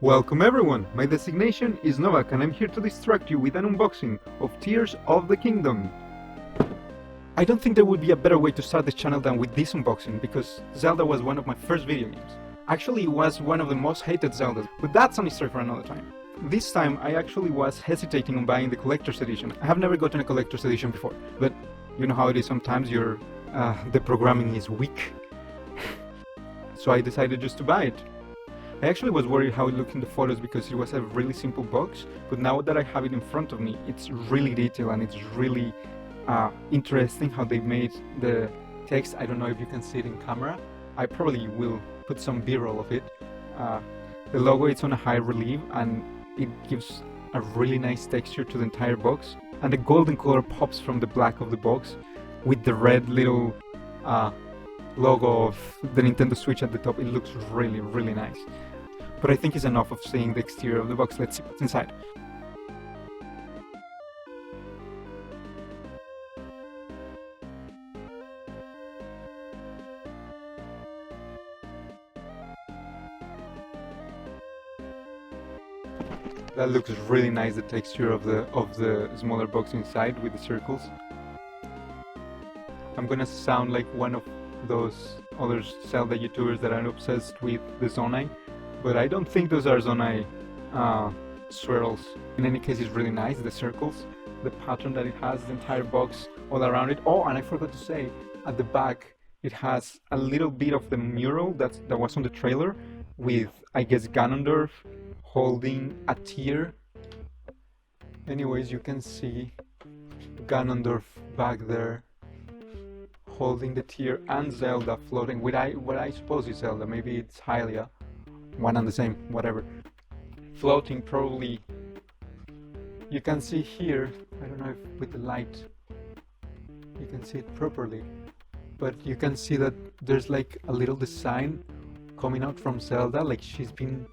Welcome everyone, my designation is N.O.V.A.C and I'm here to distract you with an unboxing of Tears of the Kingdom. I don't think there would be a better way to start this channel than with this unboxing, because Zelda was one of my first video games. Actually, it was one of the most hated Zeldas, but that's a story for another time. This time I actually was hesitating on buying the collector's edition. I have never gotten a collector's edition before, but you know how it is sometimes, the programming is weak. So I decided just to buy it. I actually was worried how it looked in the photos because it was a really simple box, but now that I have it in front of me, it's really detailed and it's really interesting how they made the text. I don't know if you can see it in camera. I probably will put some b-roll of it. The logo is on a high relief and it gives a really nice texture to the entire box, and the golden color pops from the black of the box with the red little logo of the Nintendo Switch at the top. It looks really, really nice. But I think it's enough of seeing the exterior of the box. Let's see what's inside. That looks really nice, the texture of the smaller box inside with the circles. I'm gonna sound like one of those other Zelda YouTubers that are obsessed with the Zonai, but I don't think those are Zonai swirls. In any case, it's really nice, the circles, the pattern that it has, the entire box all around it. Oh, and I forgot to say, at the back it has a little bit of the mural that was on the trailer with, I guess, Ganondorf holding a tear. Anyways, you can see Ganondorf back there holding the tear, and Zelda floating with what I suppose is Zelda, maybe it's Hylia, one and the same, whatever, floating probably. You can see here, I don't know if with the light you can see it properly, but you can see that there's like a little design coming out from Zelda, like she's been,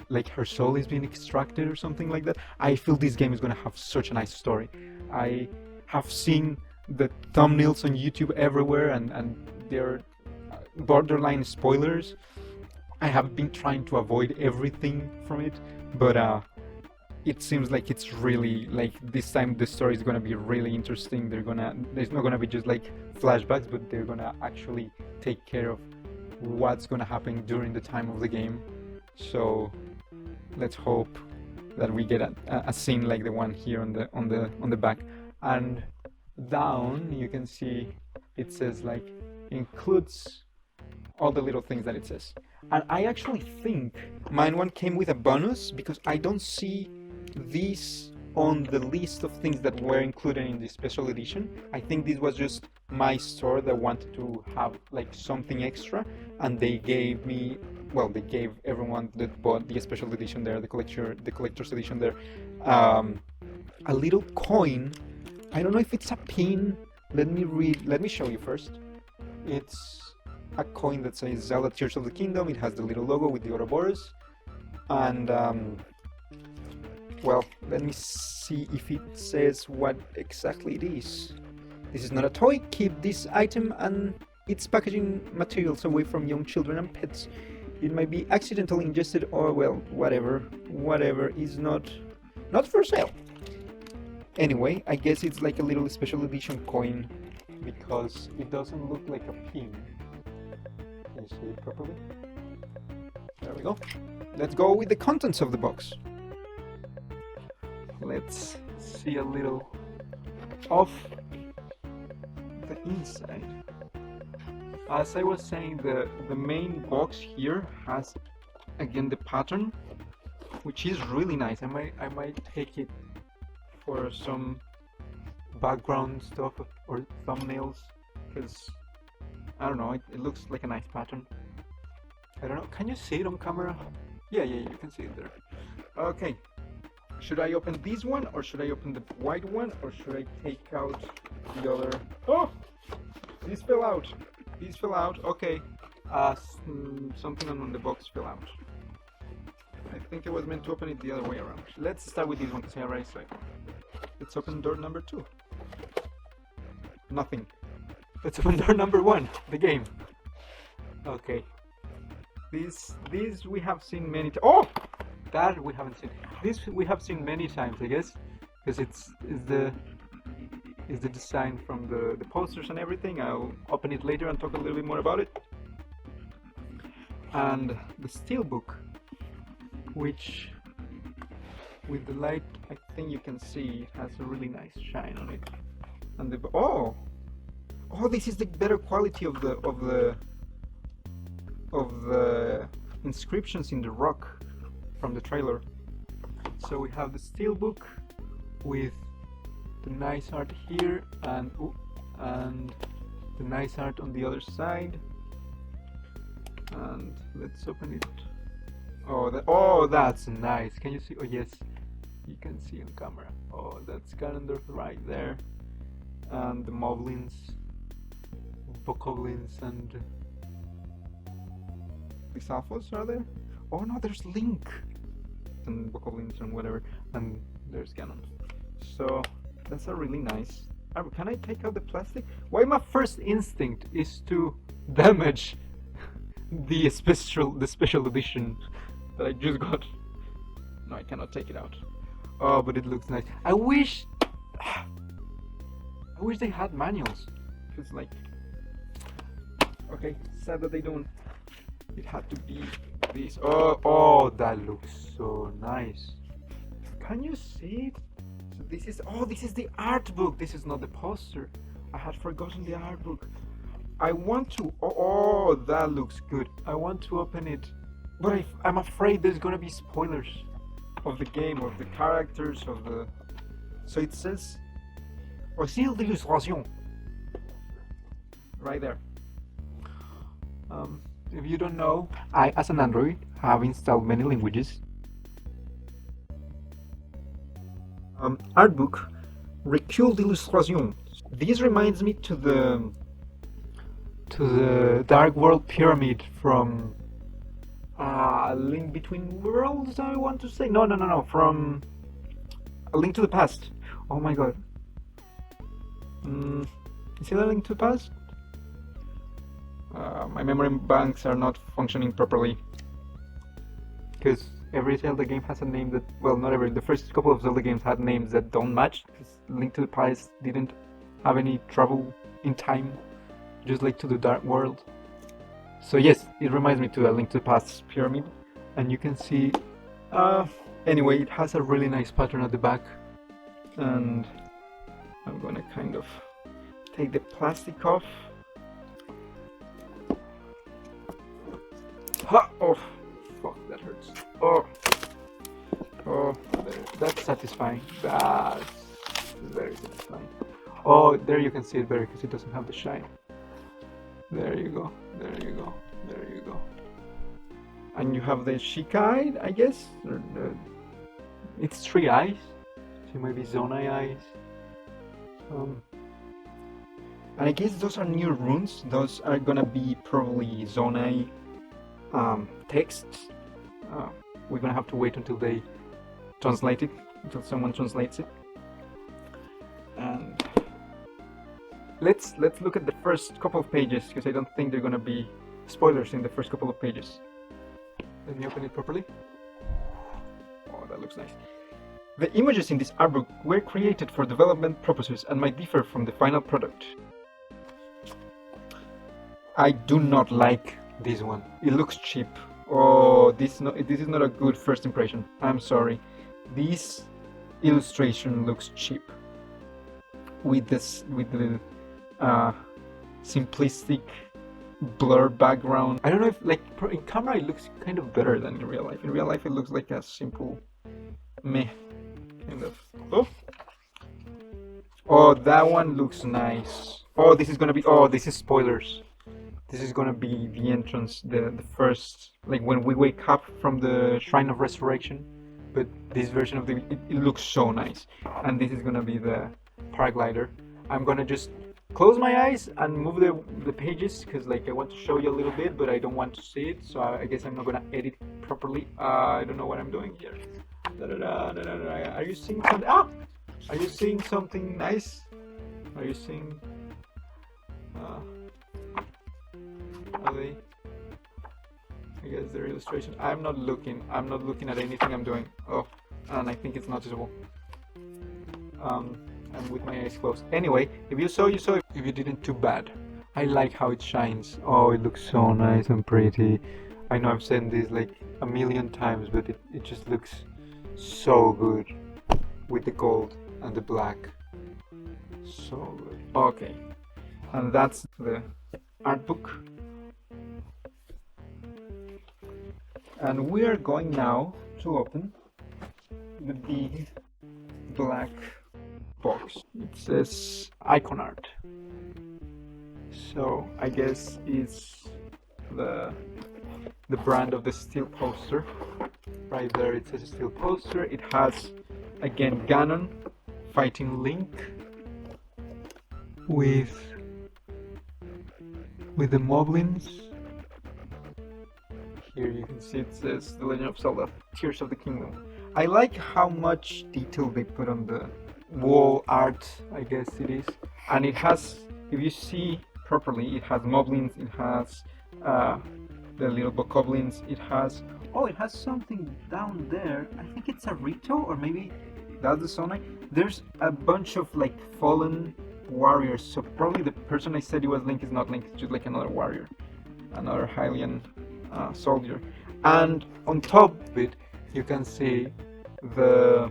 like her soul is being extracted or something like that. I feel this game is gonna have such a nice story. I have seen the thumbnails on YouTube everywhere and they're borderline spoilers. I have been trying to avoid everything from it, but it seems like it's really, like, this time the story is gonna be really interesting. There's not gonna be just like flashbacks, but they're gonna actually take care of what's gonna happen during the time of the game. So let's hope that we get a scene like the one here on the back. And down you can see it says, like, includes all the little things that it says. And I actually think mine one came with a bonus, because I don't see these on the list of things that were included in the special edition. I think this was just my store that wanted to have like something extra, and they gave me, well, they gave everyone that bought the special edition there, the collector's edition there, a little coin. I don't know if it's a pin. Let me show you first. It's a coin that says Zelda Tears of the Kingdom. It has the little logo with the Ouroboros. And well, let me see if it says what exactly it is. This is not a toy. Keep this item and its packaging materials away from young children and pets. It might be accidentally ingested, or, well, whatever is not for sale. Anyway, I guess it's like a little special edition coin, because it doesn't look like a pin. Can you see it properly? There we go. Let's go with the contents of the box. Let's see a little of the inside. As I was saying, the main box here has, again, the pattern, which is really nice. I might take it for some background stuff or thumbnails, because I don't know, it looks like a nice pattern. I don't know, can you see it on camera? Yeah, you can see it there. Okay, should I open this one, or should I open the white one, or should I take out the other? Oh, this fell out. Okay, something on the box fell out. I think I was meant to open it the other way around. Let's start with this one, because I already saw it. Let's open door number 2. Nothing. Let's open door number 1, the game. Okay. These we have seen many times. Oh! that we haven't seen. This we have seen many times, I guess, because is the design from the posters and everything. I'll open it later and talk a little bit more about it. And the steelbook, which with the light I think you can see it has a really nice shine on it. And the oh, this is the better quality of the inscriptions in the rock from the trailer. So we have the steelbook with the nice art here and the nice art on the other side. And let's open it. Oh, that's nice. Can you see? Oh yes, you can see on camera. Oh, that's Ganondorf right there. And the moblins, bokoblins, and Lysafos are there? Oh no, there's Link and bokoblins and whatever, and there's Ganon. So that's a really nice. Can I take out the plastic? Why my first instinct is to damage the special edition that I just got. No, I cannot take it out. Oh, but it looks nice. I wish they had manuals. Cause like, okay, sad that they don't. It had to be this. Oh, that looks so nice. Can you see it? So this is the art book. This is not the poster. I had forgotten the art book. I want to. Oh, that looks good. I want to open it, but I'm afraid there's gonna be spoilers of the game, of the characters, of the. So it says, "Style d'illustration." Right there. If you don't know, I, as an Android, have installed many languages. Artbook, recul d'illustration. This reminds me to the Dark World Pyramid from A Link Between Worlds, I want to say. No, from A Link to the Past. Oh my god. Is it A Link to the Past? My memory banks are not functioning properly. Because every Zelda game has a name that, well, not every, the first couple of Zelda games had names that don't match. Because Link to the Past didn't have any travel in time, just like to the Dark World. So yes, it reminds me to A Link to the Past pyramid. And you can see, anyway, it has a really nice pattern at the back. And I'm gonna kind of take the plastic off. Ha! Oh, fuck, that hurts. Oh, that's satisfying. That's very satisfying. Oh, there you can see it better because it doesn't have the shine. There you go. And you have the Shikai, I guess. It's 3 eyes, so maybe Zonai eyes. And I guess those are new runes. Those are gonna be probably Zonai texts. We're gonna have to wait until they translate it, until someone translates it. And let's look at the first couple of pages, because I don't think there are gonna be spoilers in the first couple of pages. Let me open it properly. Oh, that looks nice. The images in this artbook were created for development purposes and might differ from the final product. I do not like this one. It looks cheap. Oh, this is not a good first impression. I'm sorry. This illustration looks cheap. With the simplistic blur background. I don't know if, like, in camera it looks kind of better than in real life. In real life it looks like a simple meh kind of. Oh, that one looks nice. Oh, this is gonna be. Oh, this is spoilers. This is gonna be the entrance, the first, like when we wake up from the Shrine of Resurrection. But this version of it looks so nice. And this is gonna be the paraglider. I'm gonna just close my eyes and move the pages, because like I want to show you a little bit, but I don't want to see it, so I guess I'm not gonna edit properly. I don't know what I'm doing here. Are you seeing something? Are you seeing something nice? Are you seeing? Are guess their illustration. I'm not looking at anything I'm doing. Oh, and I think it's noticeable. I'm with my eyes closed. Anyway, if you saw, you saw. If you didn't, too bad. I like how it shines. Oh, it looks so nice and pretty. I know I've said this like a million times, but it just looks so good with the gold and the black. So good. Okay, and that's the art book. And we are going now to open the big black box. It says icon art. So I guess it's the brand of the steel poster. Right there it says steel poster. It has again Ganon fighting Link with the moblins. Here you can see it says The Legend of Zelda, Tears of the Kingdom. I like how much detail they put on the wall art, I guess it is. And it has, if you see properly, it has moblins, it has the little bokoblins, it has something down there. I think it's a Rito, or maybe that's the Zonai. There's a bunch of like fallen warriors, so probably the person I said it was Link is not Link, it's just like another warrior, another Hylian soldier. And on top of it you can see the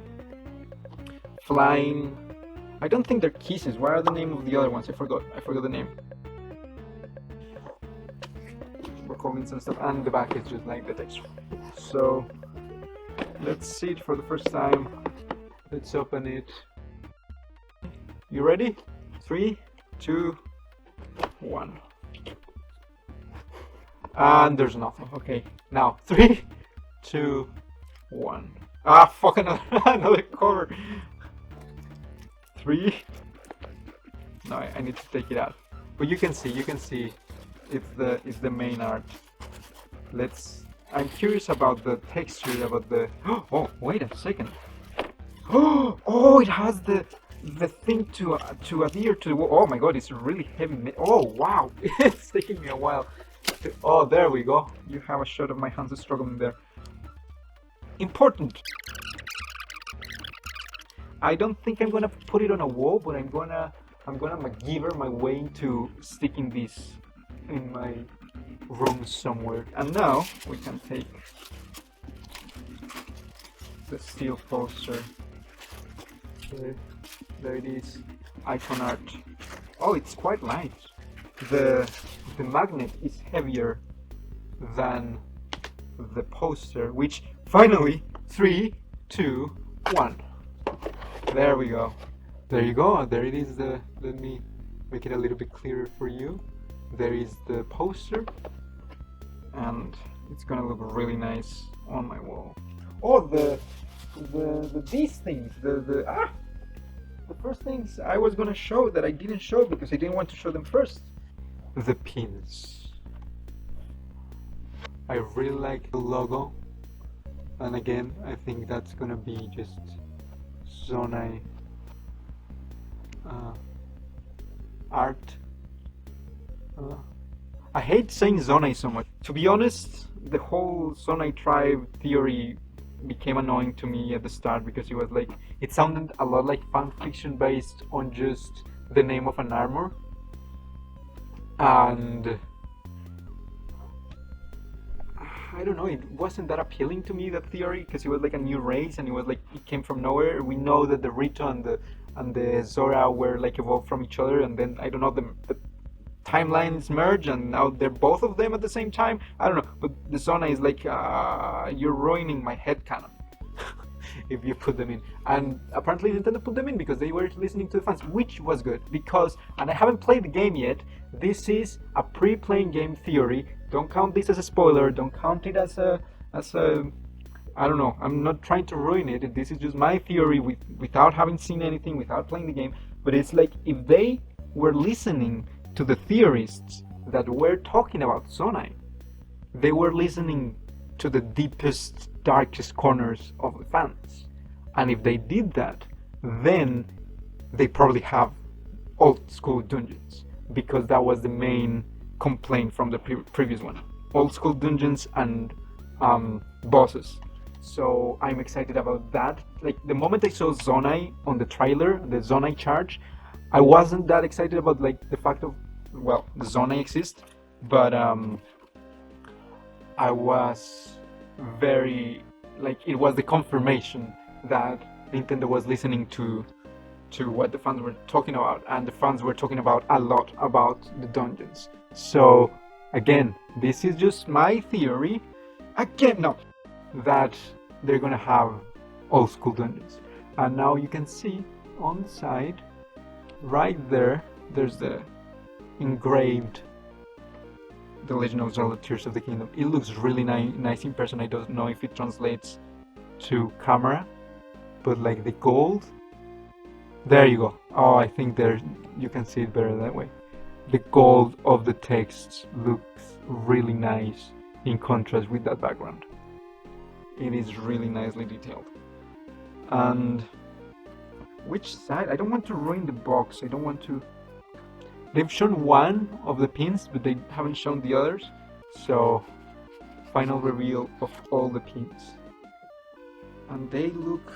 flying, I don't think they're kisses. What are the name of the other ones? I forgot the name. Comments and stuff, and the back is just like the texture. So let's see it for the first time. Let's open it. You ready? 3, 2, 1. And there's nothing. Okay, now 3, 2, 1. Ah, fuck, another cover. 3. No, I need to take it out. But you can see it's the main art. I'm curious about the texture, about the oh, wait a second. Oh, it has the thing to adhere to the wall. Oh my god, it's really heavy. Oh wow, it's taking me a while. Oh, there we go. You have a shot of my hands struggling there. Important. I don't think I'm gonna put it on a wall, but I'm gonna MacGyver my way into sticking this in my room somewhere. And now we can take the steel poster. There it is. Icon art. Oh, it's quite light. The magnet is heavier than the poster, which finally 3, 2, 1. There we go. There you go. There it is. Let me make it a little bit clearer for you. There is the poster, and it's gonna look really nice on my wall. Oh, these things, the first things I was gonna show that I didn't show because I didn't want to show them first. The pins. I really like the logo, and again, I think that's gonna be just Zonai art. I hate saying Zonai so much. To be honest, the whole Zonai tribe theory became annoying to me at the start because it sounded a lot like fan fiction based on just the name of an armor. And I don't know, it wasn't that appealing to me, that theory, because it was like a new race and it came from nowhere. We know that the Rito and the Zora were like evolved from each other, and then I don't know, the timelines merge and now they're both of them at the same time. I don't know, but the Zonai is like you're ruining my headcanon if you put them in. And apparently Nintendo put them in because they were listening to the fans, which was good because, and I haven't played the game yet, this is a pre-playing game theory. Don't count this as a spoiler, don't count it as a I don't know, I'm not trying to ruin it. This is just my theory without having seen anything, without playing the game. But it's like if they were listening to the theorists that were talking about Zonai, they were listening to the deepest, darkest corners of the fans. And if they did that, then they probably have old school dungeons, because that was the main complaint from the previous one. old school dungeons and bosses. So I'm excited about that. Like the moment I saw Zonai on the trailer, the Zonai charge, I wasn't that excited about like the fact of, well, the Zonai exists, but I was very, like, it was the confirmation that Nintendo was listening to what the fans were talking about, and the fans were talking about a lot about the dungeons. So again, this is just my theory. Again, no, that they're gonna have old school dungeons. And now you can see on the side, right there, there's the engraved The Legend of Zelda Tears of the Kingdom. It looks really nice in person. I don't know if it translates to camera, but like the gold, there you go. Oh, I think there you can see it better that way. The gold of the text looks really nice in contrast with that background. It is really nicely detailed. And which side? I don't want to ruin the box. I don't want to. They've shown one of the pins, but they haven't shown the others. So, final reveal of all the pins. And they look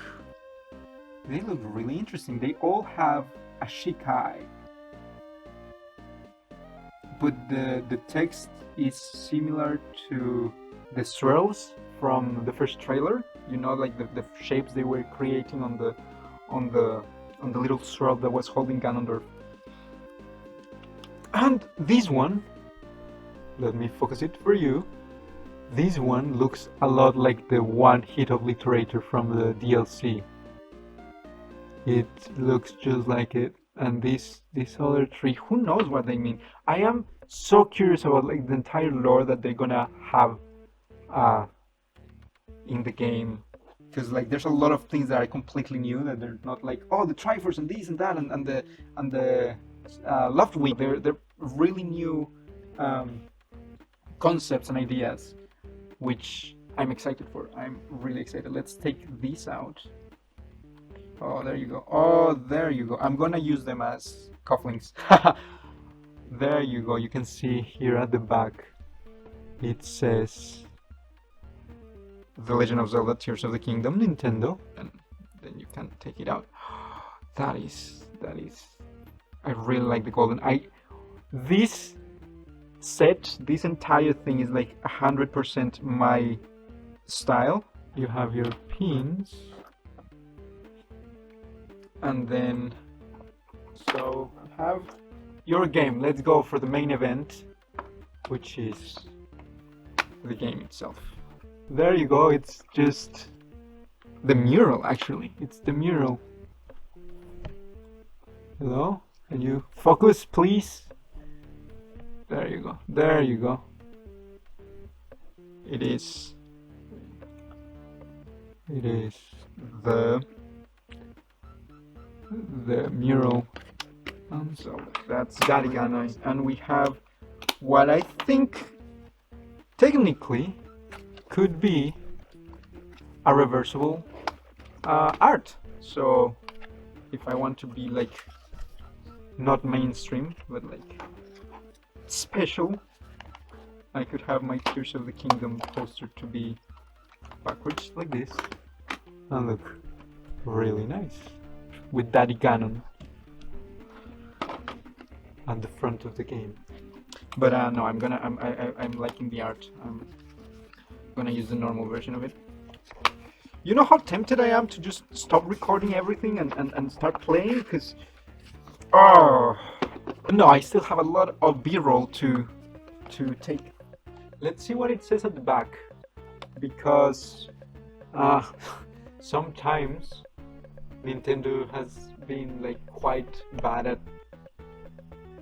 really interesting. They all have a shikai, but the text is similar to the swirls from the first trailer. You know, like the shapes they were creating on the little swirl that was holding Ganondorf. And this one, let me focus it for you. This one looks a lot like the one hit obliterator from the DLC. It looks just like it. And these other three, who knows what they mean? I am so curious about like the entire lore that they're gonna have in the game, because like there's a lot of things that are completely new, that they're not like, oh, the Triforce and this and that and the Loftwing. They're really new concepts and ideas, which I'm excited for. I'm really excited. Let's take these out. Oh, there you go. Oh, there you go. I'm gonna use them as cufflinks. There you go. You can see here at the back, it says The Legend of Zelda Tears of the Kingdom, Nintendo, and then you can take it out. That is, I really like the golden. This set, this entire thing is like 100% my style. You have your pins, and then, so have your game. Let's go for the main event, which is the game itself. There you go. It's just the mural, actually. It's the mural. Hello? Can you focus, please? There you go. There you go. It is the mural. And so that's Garigano. And we have what I think technically could be a reversible art. So if I want to be like not mainstream but like special, I could have my Tears of the Kingdom poster to be backwards like this and look really nice with Daddy Ganon at the front of the game. But no, I'm liking the art. I'm gonna use the normal version of it. You know how tempted I am to just stop recording everything and start playing, because oh no, I still have a lot of B-roll to take. Let's see what it says at the back, because sometimes Nintendo has been like quite bad at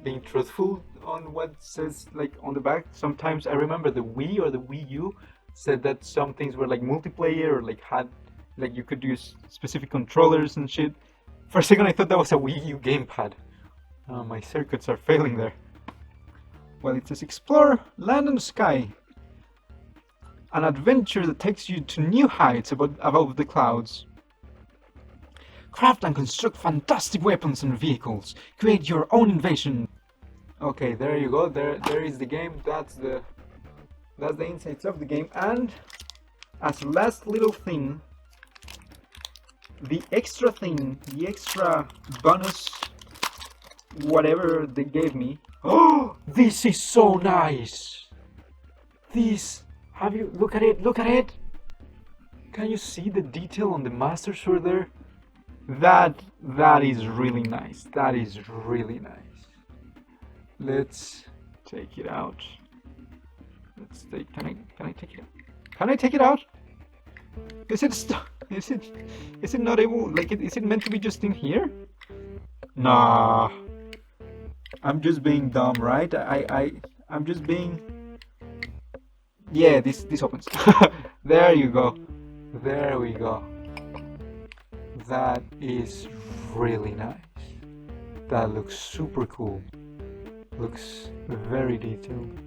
being truthful on what says like on the back. Sometimes I remember the Wii or the Wii U said that some things were like multiplayer, or like had like you could use specific controllers and shit. For a second I thought that was a Wii U gamepad. My circuits are failing there. Well, it says explore land and sky, an adventure that takes you to new heights above the clouds. Craft and construct fantastic weapons and vehicles. Create your own invasion. Okay, there you go. There is the game. That's That's the insides of the game. And as a last little thing, the extra bonus, whatever they gave me. Oh, this is so nice. This, look at it. Can you see the detail on the Master Sword there? That is really nice. That is really nice. Let's take it out. Can I take it out? Can I take it out? Is it not able, like, is it meant to be just in here? Nah. I'm just being dumb, right? I'm just being... Yeah, this opens. There you go. There we go. That is really nice. That looks super cool. Looks very detailed.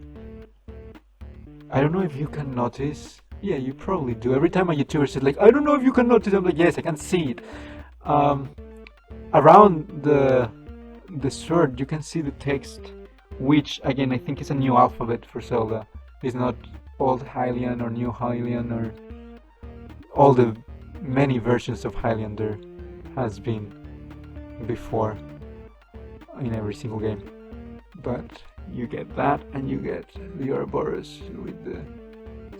I don't know if you can notice. Yeah, you probably do. Every time a YouTuber says like, I don't know if you can notice, I'm like, yes, I can see it. Around the sword, you can see the text, which again I think is a new alphabet for Zelda. It's not old Hylian or new Hylian or all the many versions of Hylian there has been before in every single game. But you get that, and you get the Ouroboros with the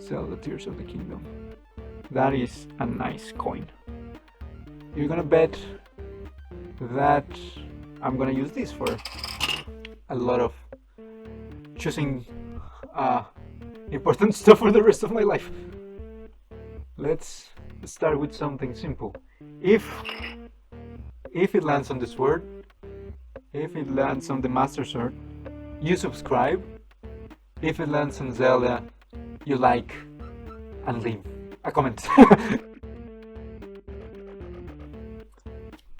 Zelda Tears of the Kingdom. That is a nice coin. You're gonna bet that I'm gonna use this for a lot of choosing important stuff for the rest of my life. Let's start with something simple. If it lands on the sword, if it lands on the Master Sword, you subscribe. If it lands on Zelda, you like and leave a comment.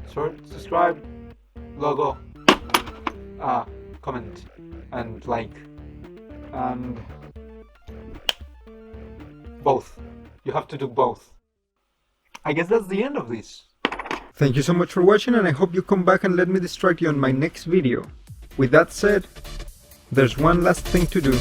Sword, subscribe, logo, comment, and like, and both. You have to do both. I guess that's the end of this. Thank you so much for watching, and I hope you come back and let me distract you on my next video. With that said, there's one last thing to do.